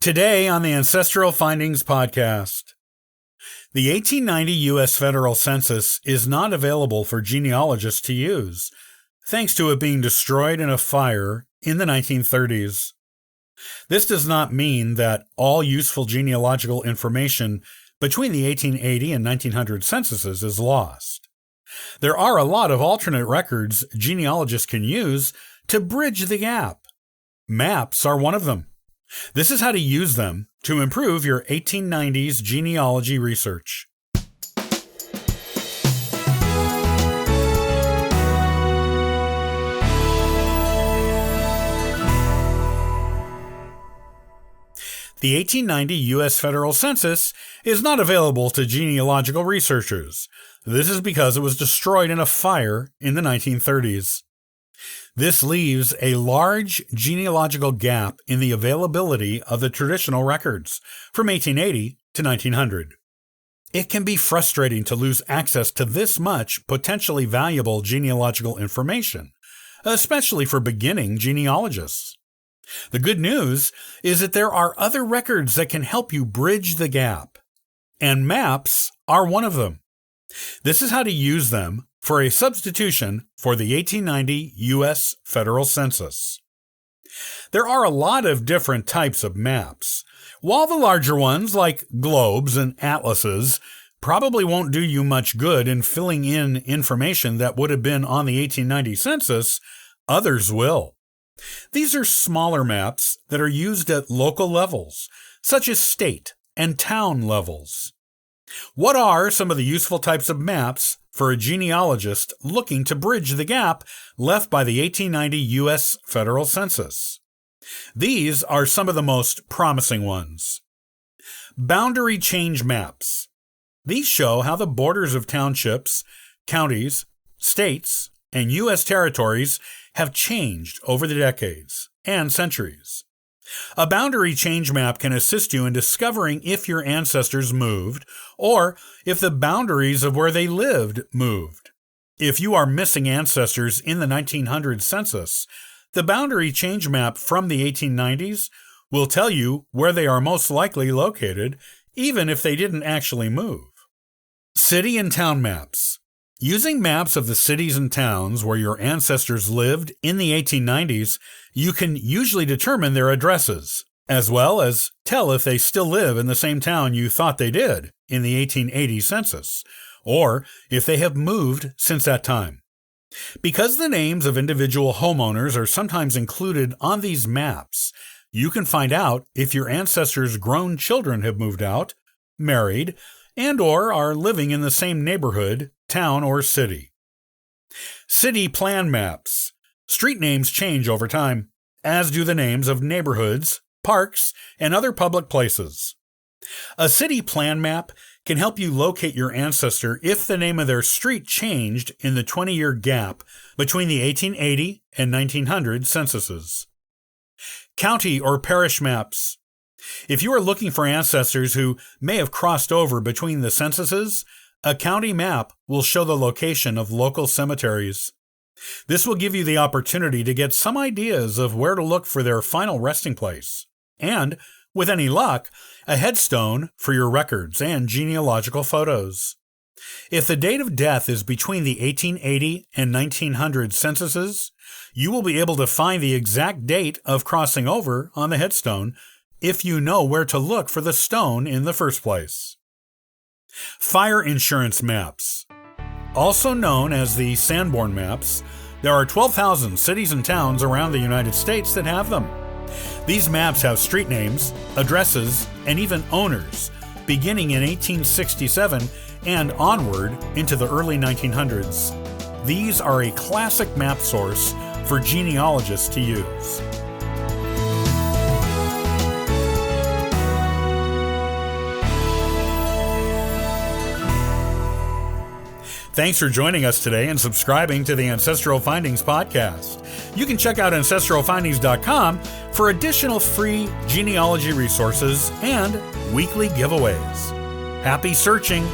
Today on the Ancestral Findings Podcast. The 1890 U.S. federal census is not available for genealogists to use, thanks to it being destroyed in a fire in the 1930s. This does not mean that all useful genealogical information between the 1880 and 1900 censuses is lost. There are a lot of alternate records genealogists can use to bridge the gap. Maps are one of them. This is how to use them to improve your 1890s genealogy research. The 1890 U.S. federal census is not available to genealogical researchers. This is because it was destroyed in a fire in the 1930s. This leaves a large genealogical gap in the availability of the traditional records from 1880 to 1900. It can be frustrating to lose access to this much potentially valuable genealogical information, especially for beginning genealogists. The good news is that there are other records that can help you bridge the gap, and maps are one of them. This is how to use them for a substitution for the 1890 U.S. federal census. There are a lot of different types of maps. While the larger ones, like globes and atlases, probably won't do you much good in filling in information that would have been on the 1890 census, others will. These are smaller maps that are used at local levels, such as state and town levels. What are some of the useful types of maps for a genealogist looking to bridge the gap left by the 1890 U.S. federal census? These are some of the most promising ones. Boundary change maps. These show how the borders of townships, counties, states, and U.S. territories have changed over the decades and centuries. A boundary change map can assist you in discovering if your ancestors moved or if the boundaries of where they lived moved. If you are missing ancestors in the 1900 census, the boundary change map from the 1890s will tell you where they are most likely located, even if they didn't actually move. City and town maps. Using maps of the cities and towns where your ancestors lived in the 1890s, you can usually determine their addresses, as well as tell if they still live in the same town you thought they did in the 1880 census, or if they have moved since that time. Because the names of individual homeowners are sometimes included on these maps, you can find out if your ancestors' grown children have moved out, married, and/or are living in the same neighborhood, town, or city. City plan maps. Street names change over time, as do the names of neighborhoods, parks, and other public places. A city plan map can help you locate your ancestor if the name of their street changed in the 20-year gap between the 1880 and 1900 censuses. County or parish maps. If you are looking for ancestors who may have crossed over between the censuses, a county map will show the location of local cemeteries. This will give you the opportunity to get some ideas of where to look for their final resting place, and, with any luck, a headstone for your records and genealogical photos. If the date of death is between the 1880 and 1900 censuses, you will be able to find the exact date of crossing over on the headstone if you know where to look for the stone in the first place. Fire insurance maps. Also known as the Sanborn maps, there are 12,000 cities and towns around the United States that have them. These maps have street names, addresses, and even owners, beginning in 1867 and onward into the early 1900s. These are a classic map source for genealogists to use. Thanks for joining us today and subscribing to the Ancestral Findings podcast. You can check out ancestralfindings.com for additional free genealogy resources and weekly giveaways. Happy searching!